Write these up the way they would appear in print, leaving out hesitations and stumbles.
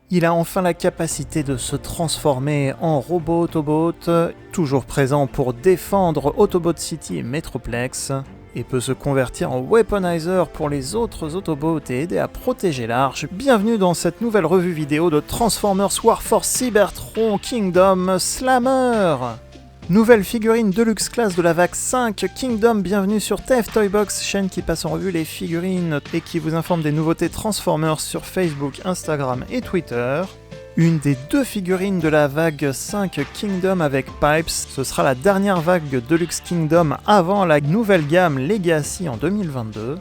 Il a enfin la capacité de se transformer en robot Autobot, toujours présent pour défendre Autobot City et Metroplex, et peut se convertir en weaponizer pour les autres Autobots et aider à protéger l'Arche. Bienvenue dans cette nouvelle revue vidéo de Transformers War for Cybertron Kingdom Slammer. Nouvelle figurine Deluxe Class de la vague 5 Kingdom, bienvenue sur TF Toybox, chaîne qui passe en revue les figurines et qui vous informe des nouveautés Transformers sur Facebook, Instagram et Twitter. Une des deux figurines de la vague 5 Kingdom avec Pipes, ce sera la dernière vague Deluxe Kingdom avant la nouvelle gamme Legacy en 2022.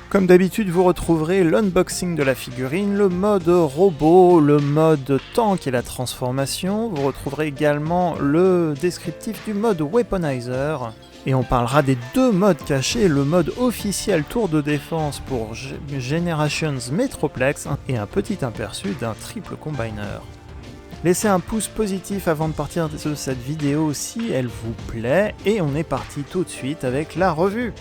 Comme d'habitude, vous retrouverez l'unboxing de la figurine, le mode robot, le mode tank et la transformation. Vous retrouverez également le descriptif du mode weaponizer. Et on parlera des deux modes cachés, le mode officiel tour de défense pour Generations Metroplex et un petit aperçu d'un triple combiner. Laissez un pouce positif avant de partir de cette vidéo si elle vous plaît, et on est parti tout de suite avec la revue.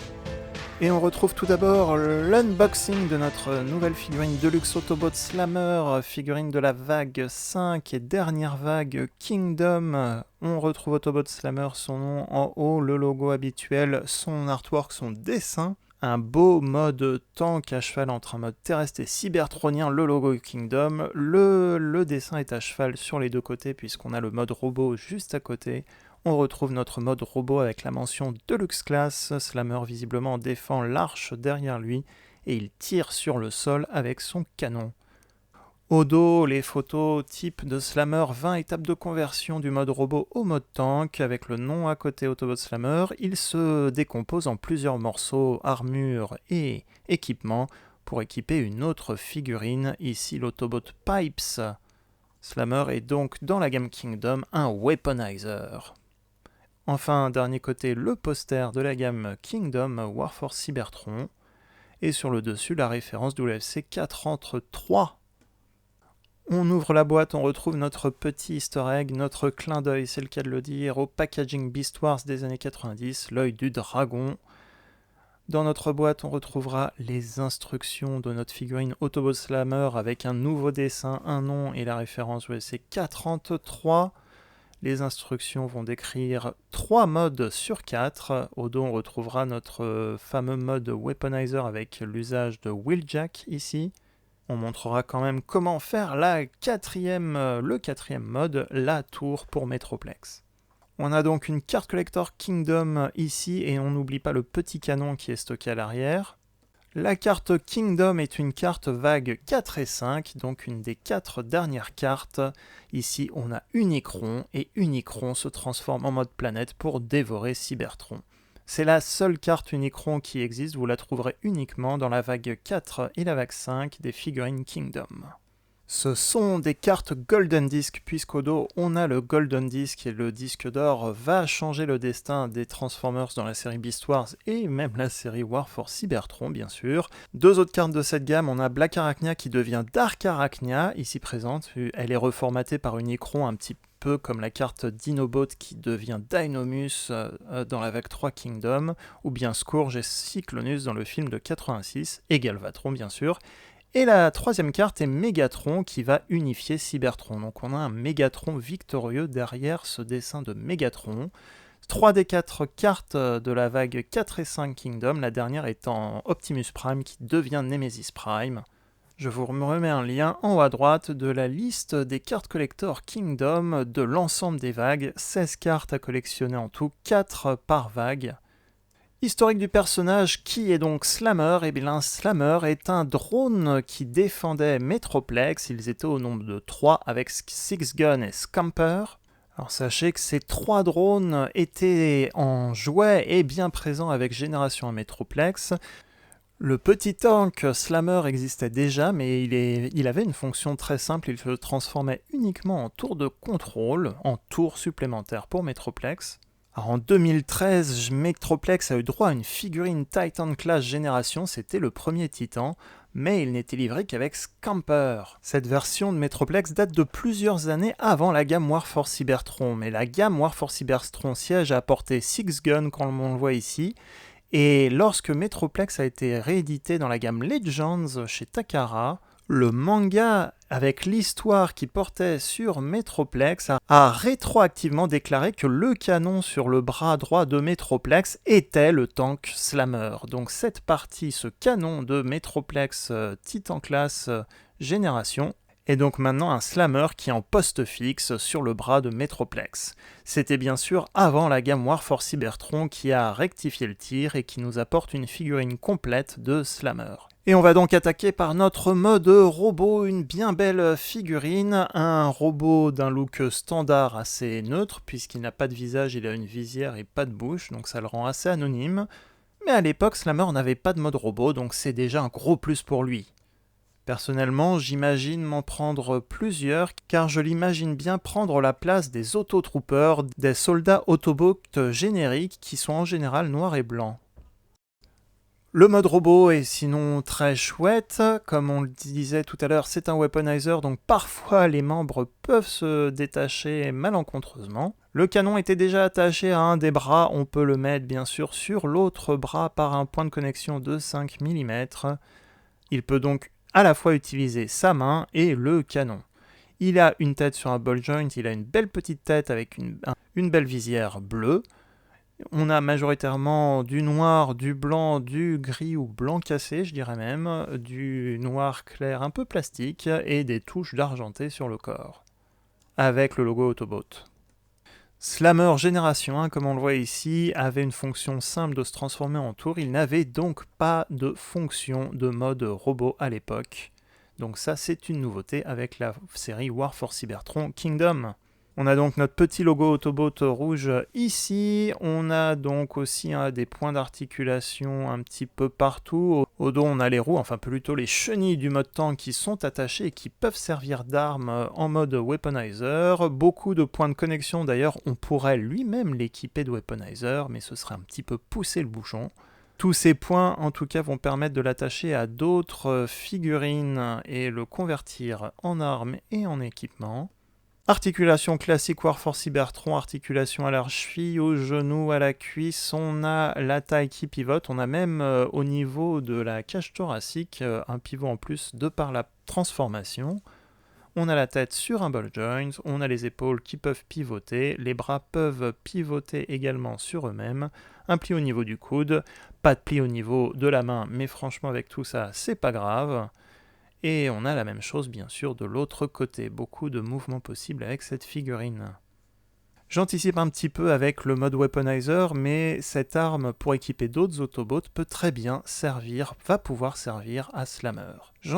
Et on retrouve tout d'abord l'unboxing de notre nouvelle figurine Deluxe Autobot Slammer, figurine de la vague 5 et dernière vague Kingdom. On retrouve Autobot Slammer, son nom en haut, le logo habituel, son artwork, son dessin. Un beau mode tank à cheval entre un mode terrestre et cybertronien, le logo Kingdom. Le dessin est à cheval sur les deux côtés puisqu'on a le mode robot juste à côté. On retrouve notre mode robot avec la mention Deluxe Class. Slammer visiblement défend l'arche derrière lui et il tire sur le sol avec son canon. Au dos, les photos type de Slammer, 20 étapes de conversion du mode robot au mode tank avec le nom à côté Autobot Slammer. Il se décompose en plusieurs morceaux, armure et équipement pour équiper une autre figurine, ici l'Autobot Pipes. Slammer est donc dans la gamme Kingdom un weaponizer. Enfin, dernier côté, le poster de la gamme Kingdom War for Cybertron. Et sur le dessus, la référence WFC 4 entre 3. On ouvre la boîte, on retrouve notre petit easter egg, notre clin d'œil, c'est le cas de le dire, au packaging Beast Wars des années 90, l'œil du dragon. Dans notre boîte, on retrouvera les instructions de notre figurine Autobot Slammer avec un nouveau dessin, un nom et la référence WFC 433. Les instructions vont décrire 3 modes sur 4. Au dos, on retrouvera notre fameux mode Weaponizer avec l'usage de Wheeljack ici. On montrera quand même comment faire le quatrième mode, la tour pour Metroplex. On a donc une carte collector Kingdom ici et on n'oublie pas le petit canon qui est stocké à l'arrière. La carte Kingdom est une carte vague 4 et 5, donc une des 4 dernières cartes. Ici, on a Unicron, et Unicron se transforme en mode planète pour dévorer Cybertron. C'est la seule carte Unicron qui existe, vous la trouverez uniquement dans la vague 4 et la vague 5 des figurines Kingdom. Ce sont des cartes Golden Disc, puisqu'au dos on a le Golden Disc et le disque d'or va changer le destin des Transformers dans la série Beast Wars et même la série War for Cybertron bien sûr. Deux autres cartes de cette gamme, on a Black Arachnia qui devient Dark Arachnia, ici présente, elle est reformatée par Unicron un petit peu comme la carte Dinobot qui devient Dynomus dans la vague 3 Kingdom, ou bien Scourge et Cyclonus dans le film de 86, et Galvatron bien sûr. Et la troisième carte est Megatron qui va unifier Cybertron. Donc on a un Megatron victorieux derrière ce dessin de Megatron. 3 des 4 cartes de la vague 4 et 5 Kingdom, la dernière étant Optimus Prime qui devient Nemesis Prime. Je vous remets un lien en haut à droite de la liste des cartes collector Kingdom de l'ensemble des vagues. 16 cartes à collectionner en tout, 4 par vague. Historique du personnage, qui est donc Slammer? Eh bien, Slammer est un drone qui défendait Metroplex. Ils étaient au nombre de 3 avec Six Gun et Scamper. Alors sachez que ces 3 drones étaient en jouet et bien présents avec Génération Metroplex. Le petit tank Slammer existait déjà, mais il avait une fonction très simple. Il se transformait uniquement en tour de contrôle, en tour supplémentaire pour Metroplex. Alors en 2013, Metroplex a eu droit à une figurine Titan Class Génération, c'était le premier Titan, mais il n'était livré qu'avec Scamper. Cette version de Metroplex date de plusieurs années avant la gamme War for Cybertron, mais la gamme War for Cybertron siège a apporté Six Gun, comme on le voit ici, et lorsque Metroplex a été réédité dans la gamme Legends chez Takara, le manga avec l'histoire qui portait sur Metroplex, a rétroactivement déclaré que le canon sur le bras droit de Metroplex était le tank Slammer. Donc cette partie, ce canon de Metroplex Titan Class Génération, est donc maintenant un Slammer qui est en poste fixe sur le bras de Metroplex. C'était bien sûr avant la gamme War for Cybertron qui a rectifié le tir et qui nous apporte une figurine complète de Slammer. Et on va donc attaquer par notre mode robot, une bien belle figurine, un robot d'un look standard assez neutre, puisqu'il n'a pas de visage, il a une visière et pas de bouche, donc ça le rend assez anonyme. Mais à l'époque, Slammer n'avait pas de mode robot, donc c'est déjà un gros plus pour lui. Personnellement, j'imagine m'en prendre plusieurs, car je l'imagine bien prendre la place des Autotroopers, des soldats Autobots génériques qui sont en général noirs et blancs. Le mode robot est sinon très chouette, comme on le disait tout à l'heure, c'est un weaponizer, donc parfois les membres peuvent se détacher malencontreusement. Le canon était déjà attaché à un des bras, on peut le mettre bien sûr sur l'autre bras par un point de connexion de 5 mm. Il peut donc à la fois utiliser sa main et le canon. Il a une tête sur un ball joint, il a une belle petite tête avec une belle visière bleue. On a majoritairement du noir, du blanc, du gris ou blanc cassé, je dirais même, du noir clair un peu plastique et des touches d'argenté sur le corps, avec le logo Autobot. Slammer Génération 1, comme on le voit ici, avait une fonction simple de se transformer en tour, il n'avait donc pas de fonction de mode robot à l'époque. Donc ça c'est une nouveauté avec la série War for Cybertron Kingdom. On a donc notre petit logo Autobot rouge ici, on a donc aussi des points d'articulation un petit peu partout. Au dos on a les roues, enfin plutôt les chenilles du mode tank qui sont attachées et qui peuvent servir d'armes en mode weaponizer. Beaucoup de points de connexion d'ailleurs, on pourrait lui-même l'équiper de weaponizer, mais ce serait un petit peu pousser le bouchon. Tous ces points en tout cas vont permettre de l'attacher à d'autres figurines et le convertir en armes et en équipement. Articulation classique War for Cybertron, articulation à la cheville, au genou, à la cuisse, on a la taille qui pivote, on a même au niveau de la cage thoracique un pivot en plus de par la transformation. On a la tête sur un ball joint, on a les épaules qui peuvent pivoter, les bras peuvent pivoter également sur eux-mêmes, un pli au niveau du coude, pas de pli au niveau de la main, mais franchement avec tout ça c'est pas grave. Et on a la même chose bien sûr de l'autre côté, beaucoup de mouvements possibles avec cette figurine. J'anticipe un petit peu avec le mode weaponizer, mais cette arme pour équiper d'autres Autobots peut très bien servir, va pouvoir servir à Slammer.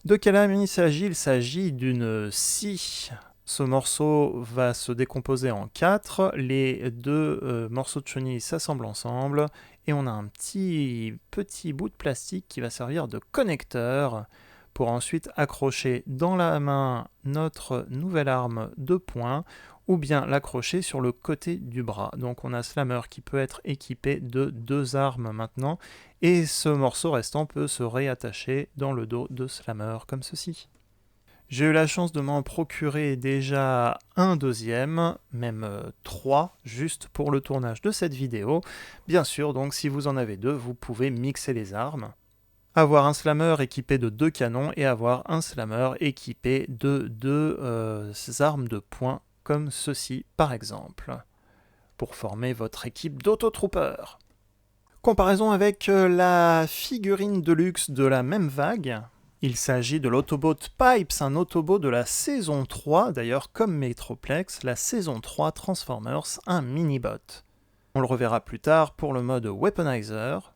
De quelle arme il s'agit? Il s'agit d'une scie. Ce morceau va se décomposer en 4, les deux morceaux de chenille s'assemblent ensemble, et on a un petit bout de plastique qui va servir de connecteur, pour ensuite accrocher dans la main notre nouvelle arme de poing, ou bien l'accrocher sur le côté du bras. Donc on a Slammer qui peut être équipé de 2 armes maintenant, et ce morceau restant peut se réattacher dans le dos de Slammer, comme ceci. J'ai eu la chance de m'en procurer déjà un deuxième, même 3, juste pour le tournage de cette vidéo. Bien sûr, donc si vous en avez 2, vous pouvez mixer les armes. Avoir un Slammer équipé de 2 canons et avoir un Slammer équipé de 2 armes de poing comme ceci par exemple, pour former votre équipe d'Autotroopers. Comparaison avec la figurine de luxe de la même vague. Il s'agit de l'Autobot Pipes, un Autobot de la saison 3, d'ailleurs comme Metroplex, la saison 3 Transformers, un mini-bot. On le reverra plus tard pour le mode Weaponizer.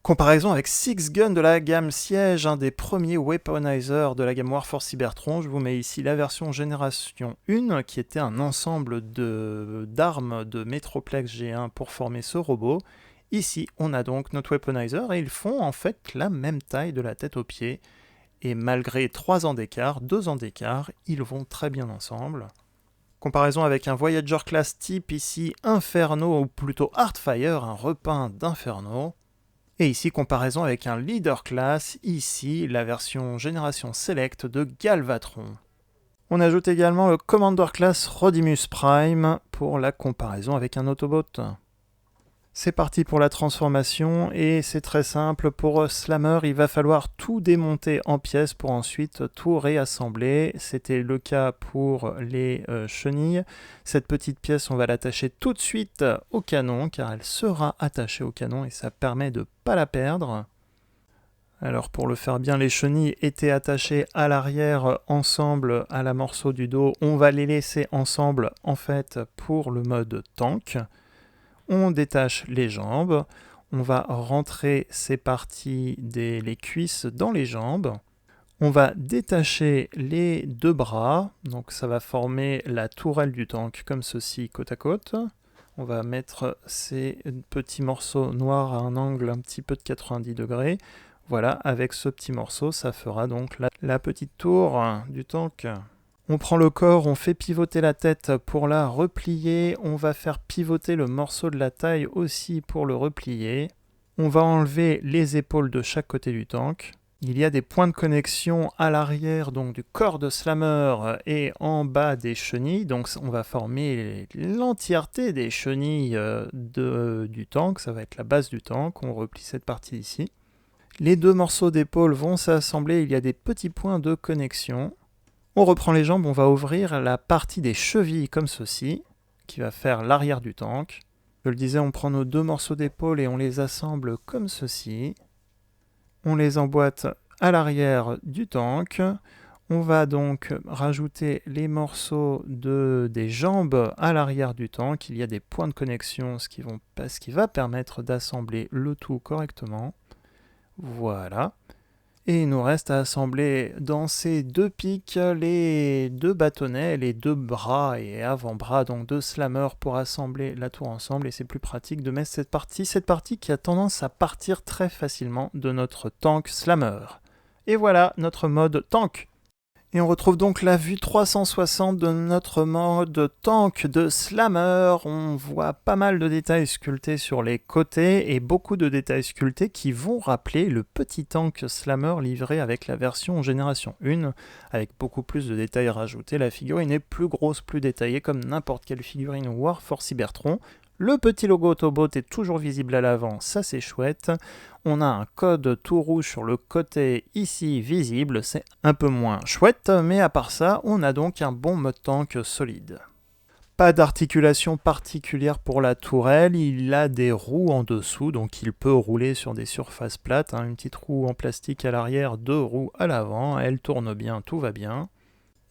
Comparaison avec Six Gun de la gamme Siege, un des premiers weaponizers de la gamme War for Cybertron. Je vous mets ici la version Génération 1, qui était un ensemble d'armes de Metroplex G1 pour former ce robot. Ici, on a donc notre weaponizer, et ils font en fait la même taille de la tête aux pieds. Et malgré 3 ans d'écart, 2 ans d'écart, ils vont très bien ensemble. Comparaison avec un Voyager Class type, ici Inferno, ou plutôt Heartfire, un repeint d'Inferno. Et ici, comparaison avec un Leader Class, ici la version Génération Select de Galvatron. On ajoute également le Commander Class Rodimus Prime pour la comparaison avec un Autobot. C'est parti pour la transformation et c'est très simple. Pour Slammer, il va falloir tout démonter en pièces pour ensuite tout réassembler. C'était le cas pour les chenilles. Cette petite pièce, on va l'attacher tout de suite au canon car elle sera attachée au canon et ça permet de ne pas la perdre. Alors pour le faire bien, les chenilles étaient attachées à l'arrière ensemble à la morceau du dos. On va les laisser ensemble en fait pour le mode tank. On détache les jambes, on va rentrer ces parties les cuisses dans les jambes. On va détacher les deux bras, donc ça va former la tourelle du tank comme ceci côte à côte. On va mettre ces petits morceaux noirs à un angle un petit peu de 90 degrés. Voilà, avec ce petit morceau, ça fera donc la petite tour du tank. On prend le corps, on fait pivoter la tête pour la replier, on va faire pivoter le morceau de la taille aussi pour le replier. On va enlever les épaules de chaque côté du tank. Il y a des points de connexion à l'arrière donc du corps de Slammer et en bas des chenilles. Donc on va former l'entièreté des chenilles du tank, ça va être la base du tank. On replie cette partie ici. Les deux morceaux d'épaule vont s'assembler, il y a des petits points de connexion. On reprend les jambes, on va ouvrir la partie des chevilles comme ceci, qui va faire l'arrière du tank. Je le disais, on prend nos deux morceaux d'épaule et on les assemble comme ceci. On les emboîte à l'arrière du tank. On va donc rajouter les morceaux des jambes à l'arrière du tank. Il y a des points de connexion, ce qui va permettre d'assembler le tout correctement. Voilà. Et il nous reste à assembler dans ces deux pics les deux bâtonnets, les deux bras et avant-bras donc de Slammer pour assembler la tour ensemble. Et c'est plus pratique de mettre cette partie qui a tendance à partir très facilement de notre tank Slammer. Et voilà notre mode tank. Et on retrouve donc la vue 360 de notre mode tank de Slammer. On voit pas mal de détails sculptés sur les côtés et beaucoup de détails sculptés qui vont rappeler le petit tank Slammer livré avec la version Génération 1, avec beaucoup plus de détails rajoutés. La figurine est plus grosse, plus détaillée comme n'importe quelle figurine Warforce Cybertron. Le petit logo Autobot est toujours visible à l'avant, ça c'est chouette. On a un code tout rouge sur le côté ici visible, c'est un peu moins chouette, mais à part ça, on a donc un bon mode tank solide. Pas d'articulation particulière pour la tourelle, il a des roues en dessous, donc il peut rouler sur des surfaces plates. Une petite roue en plastique à l'arrière, deux roues à l'avant, elle tourne bien, tout va bien.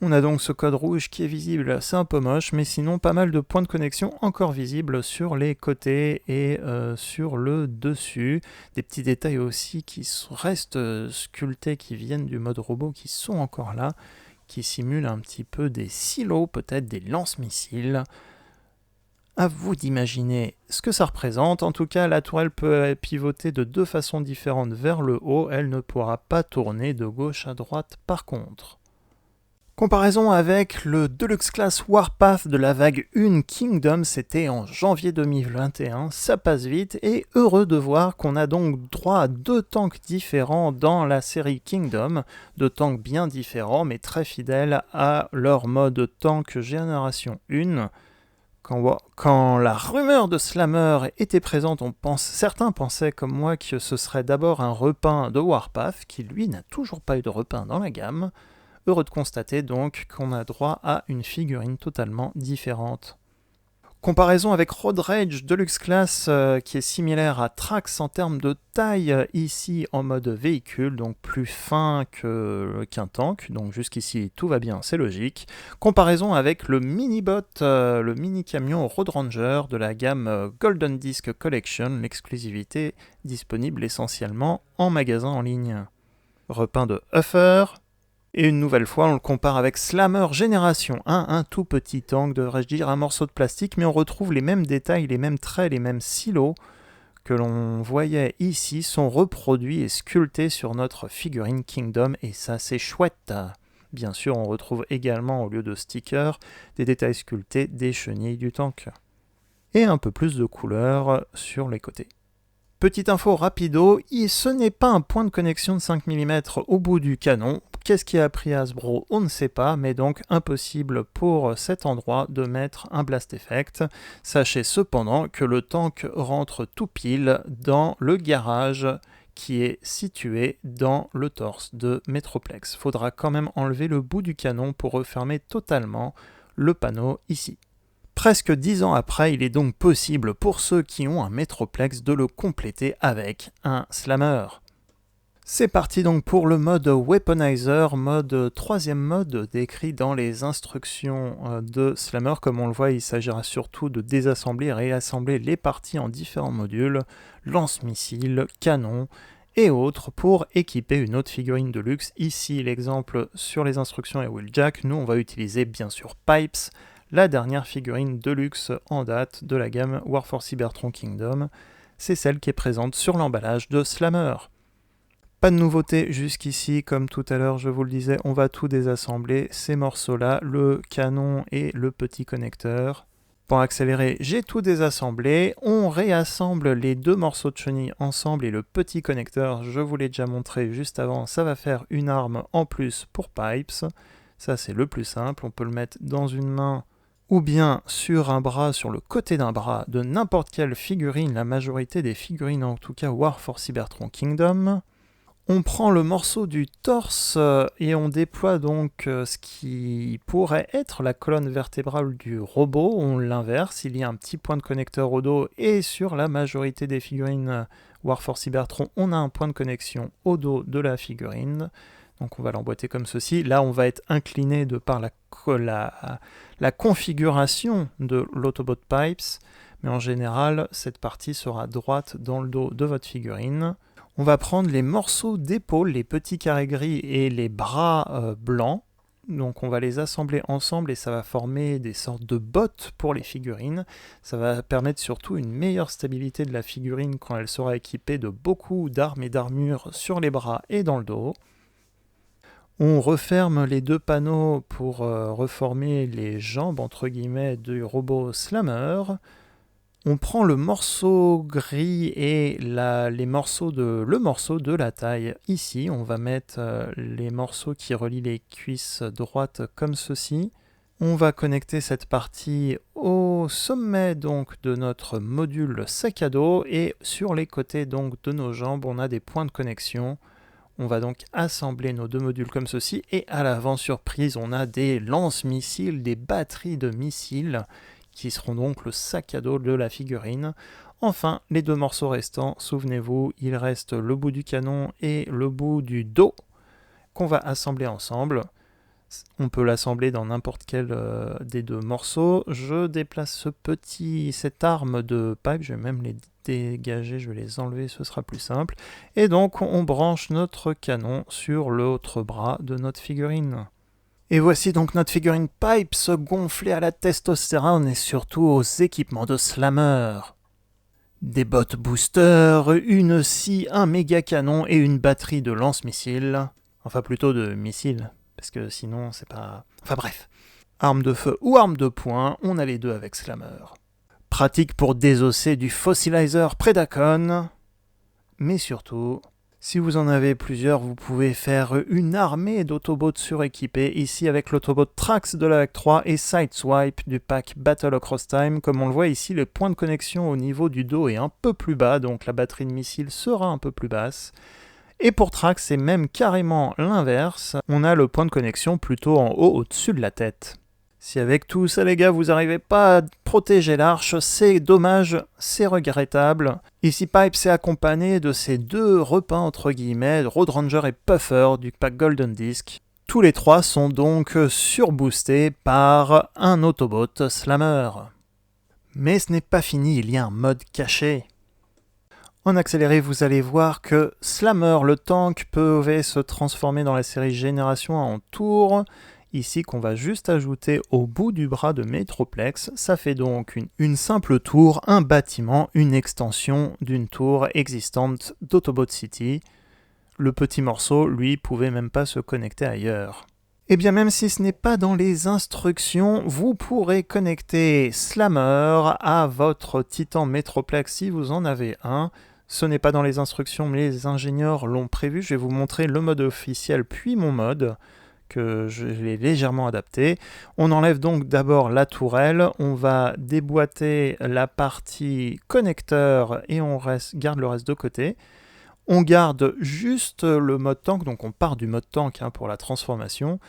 On a donc ce code rouge qui est visible, c'est un peu moche, mais sinon pas mal de points de connexion encore visibles sur les côtés et sur le dessus. Des petits détails aussi qui restent sculptés, qui viennent du mode robot, qui sont encore là, qui simulent un petit peu des silos, peut-être des lance-missiles. À vous d'imaginer ce que ça représente. En tout cas, la tourelle peut pivoter de deux façons différentes vers le haut, elle ne pourra pas tourner de gauche à droite par contre. Comparaison avec le Deluxe Class Warpath de la vague 1 Kingdom, c'était en janvier 2021, ça passe vite et heureux de voir qu'on a donc droit à deux tanks différents dans la série Kingdom, deux tanks bien différents mais très fidèles à leur mode tank génération 1. Quand la rumeur de Slammer était présente, certains pensaient comme moi que ce serait d'abord un repeint de Warpath, qui lui n'a toujours pas eu de repeint dans la gamme. Heureux de constater donc qu'on a droit à une figurine totalement différente. Comparaison avec Road Rage Deluxe Class qui est similaire à Trax en termes de taille ici en mode véhicule, donc plus fin qu'un tank, donc jusqu'ici tout va bien, c'est logique. Comparaison avec le mini-bot, le mini-camion Road Ranger de la gamme Golden Disc Collection, l'exclusivité disponible essentiellement en magasin en ligne. Repeint de Huffer. Et une nouvelle fois, on le compare avec Slammer Génération 1, un tout petit tank, devrais-je dire, un morceau de plastique, mais on retrouve les mêmes détails, les mêmes traits, les mêmes silos que l'on voyait ici sont reproduits et sculptés sur notre figurine Kingdom, et ça c'est chouette. Bien sûr, on retrouve également, au lieu de stickers, des détails sculptés des chenilles du tank. Et un peu plus de couleurs sur les côtés. Petite info rapido, ce n'est pas un point de connexion de 5 mm au bout du canon, qu'est-ce qui a pris Hasbro? On ne sait pas, mais donc impossible pour cet endroit de mettre un Blast Effect. Sachez cependant que le tank rentre tout pile dans le garage qui est situé dans le torse de Metroplex. Faudra quand même enlever le bout du canon pour refermer totalement le panneau ici. Presque 10 ans après, il est donc possible pour ceux qui ont un Metroplex de le compléter avec un Slammer. C'est parti donc pour le mode Weaponizer, troisième mode décrit dans les instructions de Slammer. Comme on le voit, il s'agira surtout de désassembler et réassembler les parties en différents modules, lance-missiles, canons et autres pour équiper une autre figurine de luxe. Ici, l'exemple sur les instructions est Wheeljack. Nous, on va utiliser bien sûr Pipes, la dernière figurine de luxe en date de la gamme War for Cybertron Kingdom. C'est celle qui est présente sur l'emballage de Slammer. Pas de nouveauté jusqu'ici, comme tout à l'heure je vous le disais, on va tout désassembler, ces morceaux-là, le canon et le petit connecteur. Pour accélérer, j'ai tout désassemblé, on réassemble les deux morceaux de chenille ensemble et le petit connecteur, je vous l'ai déjà montré juste avant, ça va faire une arme en plus pour Pipes. Ça c'est le plus simple, on peut le mettre dans une main ou bien sur un bras, sur le côté d'un bras de n'importe quelle figurine, la majorité des figurines en tout cas War for Cybertron Kingdom. On prend le morceau du torse et on déploie donc ce qui pourrait être la colonne vertébrale du robot. On l'inverse, il y a un petit point de connecteur au dos et sur la majorité des figurines War for Cybertron, on a un point de connexion au dos de la figurine. Donc on va l'emboîter comme ceci. Là, on va être incliné de par la configuration de l'Autobot Pipes, mais en général, cette partie sera droite dans le dos de votre figurine. On va prendre les morceaux d'épaule, les petits carrés gris et les bras blancs. Donc on va les assembler ensemble et ça va former des sortes de bottes pour les figurines. Ça va permettre surtout une meilleure stabilité de la figurine quand elle sera équipée de beaucoup d'armes et d'armures sur les bras et dans le dos. On referme les deux panneaux pour reformer les jambes entre guillemets du robot Slammer. On prend le morceau gris et le morceau de la taille. Ici, on va mettre les morceaux qui relient les cuisses droites comme ceci. On va connecter cette partie au sommet donc de notre module sac à dos et sur les côtés donc de nos jambes, on a des points de connexion. On va donc assembler nos deux modules comme ceci et à l'avant, surprise, on a des lance-missiles, des batteries de missiles qui seront donc le sac à dos de la figurine. Enfin, les deux morceaux restants, souvenez-vous, il reste le bout du canon et le bout du dos qu'on va assembler ensemble. On peut l'assembler dans n'importe quel des deux morceaux. Je déplace cette arme de pipe, je vais même les dégager, je vais les enlever, ce sera plus simple. Et donc on branche notre canon sur l'autre bras de notre figurine. Et voici donc notre figurine Pipes gonflée à la testostérone et surtout aux équipements de Slammer. Des bottes booster, une scie, un méga canon et une batterie de lance-missiles. Enfin plutôt de missiles, parce que sinon c'est pas... Enfin bref. Arme de feu ou arme de poing, on a les deux avec Slammer. Pratique pour désosser du Fossilizer Predacon. Mais surtout... Si vous en avez plusieurs, vous pouvez faire une armée d'Autobots suréquipés, ici avec l'Autobot Trax de la Hack 3 et Sideswipe du pack Battle Across Time. Comme on le voit ici, le point de connexion au niveau du dos est un peu plus bas, donc la batterie de missiles sera un peu plus basse. Et pour Trax, c'est même carrément l'inverse, on a le point de connexion plutôt en haut au-dessus de la tête. Si avec tout ça les gars vous n'arrivez pas à protéger l'arche, c'est dommage, c'est regrettable. Ici Pipe s'est accompagné de ces deux repeints entre guillemets, Road Ranger et Puffer du pack Golden Disc. Tous les trois sont donc surboostés par un Autobot Slammer. Mais ce n'est pas fini, il y a un mode caché. En accéléré, vous allez voir que Slammer, le tank, pouvait se transformer dans la série Génération en tour. Ici qu'on va juste ajouter au bout du bras de Metroplex, ça fait donc une simple tour, un bâtiment, une extension d'une tour existante d'Autobot City. Le petit morceau, lui, pouvait même pas se connecter ailleurs. Et bien même si ce n'est pas dans les instructions, vous pourrez connecter Slammer à votre Titan Metroplex si vous en avez un. Ce n'est pas dans les instructions, mais les ingénieurs l'ont prévu. Je vais vous montrer le mode officiel, puis mon mode, que je l'ai légèrement adapté. On enlève donc d'abord la tourelle, on va déboîter la partie connecteur et on garde le reste de côté. On garde juste le mode tank, donc on part du mode tank pour la transformation.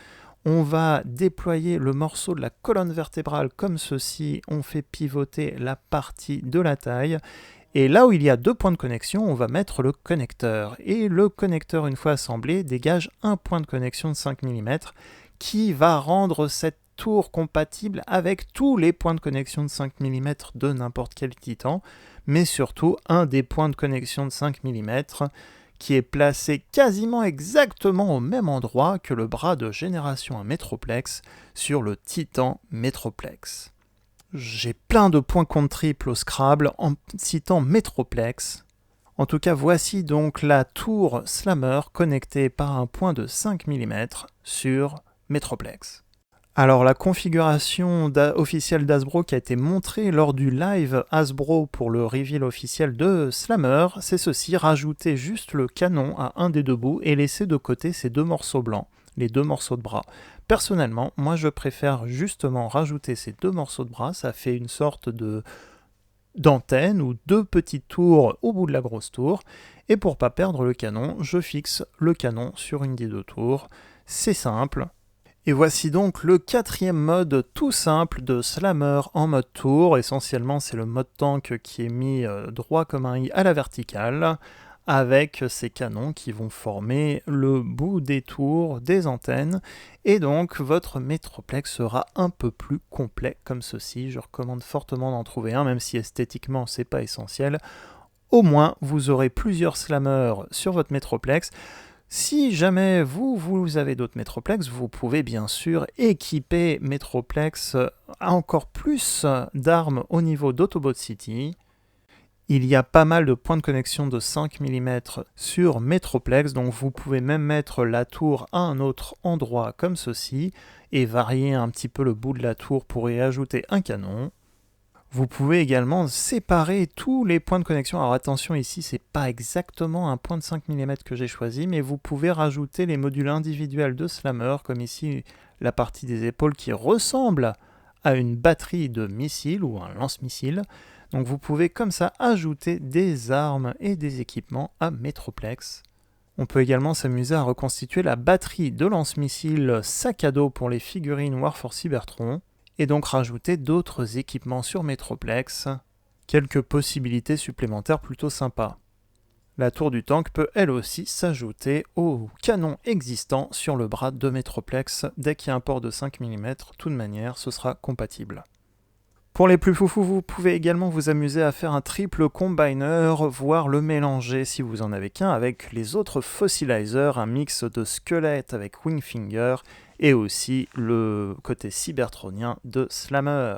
On va déployer le morceau de la colonne vertébrale comme ceci, on fait pivoter la partie de la taille. Et là où il y a 2 points de connexion, on va mettre le connecteur. Et le connecteur, une fois assemblé, dégage un point de connexion de 5 mm qui va rendre cette tour compatible avec tous les points de connexion de 5 mm de n'importe quel titan, mais surtout un des points de connexion de 5 mm qui est placé quasiment exactement au même endroit que le bras de génération à Metroplex sur le Titan Metroplex. J'ai plein de points compte triple au Scrabble en citant Metroplex. En tout cas, voici donc la tour Slammer connectée par un point de 5 mm sur Metroplex. Alors la configuration officielle d'Hasbro qui a été montrée lors du live Hasbro pour le reveal officiel de Slammer, c'est ceci, rajouter juste le canon à un des 2 bouts et laisser de côté ces 2 morceaux blancs, les 2 morceaux de bras. Personnellement, moi je préfère justement rajouter ces 2 morceaux de bras, ça fait une sorte d'antenne ou 2 petites tours au bout de la grosse tour, et pour pas perdre le canon, je fixe le canon sur une des 2 tours, c'est simple. Et voici donc le 4e mode tout simple de Slammer en mode tour. Essentiellement, c'est le mode tank qui est mis droit comme un i à la verticale, avec ces canons qui vont former le bout des tours, des antennes. Et donc, votre Metroplex sera un peu plus complet comme ceci. Je recommande fortement d'en trouver un, même si esthétiquement, c'est pas essentiel. Au moins, vous aurez plusieurs Slammers sur votre Metroplex. Si jamais vous avez d'autres Metroplex, vous pouvez bien sûr équiper Metroplex à encore plus d'armes au niveau d'Autobot City. Il y a pas mal de points de connexion de 5 mm sur Metroplex, donc vous pouvez même mettre la tour à un autre endroit comme ceci, et varier un petit peu le bout de la tour pour y ajouter un canon. Vous pouvez également séparer tous les points de connexion. Alors attention, ici, c'est pas exactement un point de 5 mm que j'ai choisi, mais vous pouvez rajouter les modules individuels de Slammer, comme ici la partie des épaules qui ressemble à une batterie de missiles ou un lance-missile. Donc vous pouvez comme ça ajouter des armes et des équipements à Metroplex. On peut également s'amuser à reconstituer la batterie de lance-missile sac à dos pour les figurines War for Cybertron, et donc rajouter d'autres équipements sur Metroplex, quelques possibilités supplémentaires plutôt sympas. La tour du tank peut elle aussi s'ajouter au canon existant sur le bras de Metroplex. Dès qu'il y a un port de 5 mm, de toute manière, ce sera compatible. Pour les plus foufous, vous pouvez également vous amuser à faire un triple combiner, voire le mélanger si vous en avez qu'un avec les autres fossilisers, un mix de squelette avec Wingfinger et aussi le côté cybertronien de Slammer.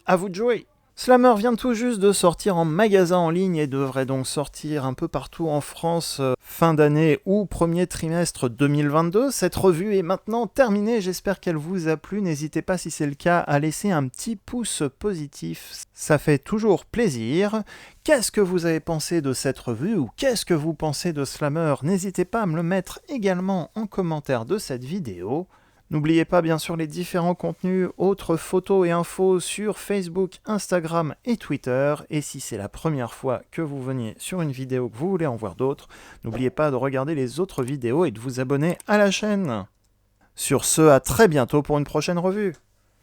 À vous de jouer! Slammer vient tout juste de sortir en magasin en ligne et devrait donc sortir un peu partout en France fin d'année ou premier trimestre 2022. Cette revue est maintenant terminée, j'espère qu'elle vous a plu. N'hésitez pas, si c'est le cas, à laisser un petit pouce positif, ça fait toujours plaisir. Qu'est-ce que vous avez pensé de cette revue ou qu'est-ce que vous pensez de Slammer? N'hésitez pas à me le mettre également en commentaire de cette vidéo. N'oubliez pas bien sûr les différents contenus, autres photos et infos sur Facebook, Instagram et Twitter. Et si c'est la première fois que vous veniez sur une vidéo que vous voulez en voir d'autres, n'oubliez pas de regarder les autres vidéos et de vous abonner à la chaîne. Sur ce, à très bientôt pour une prochaine revue.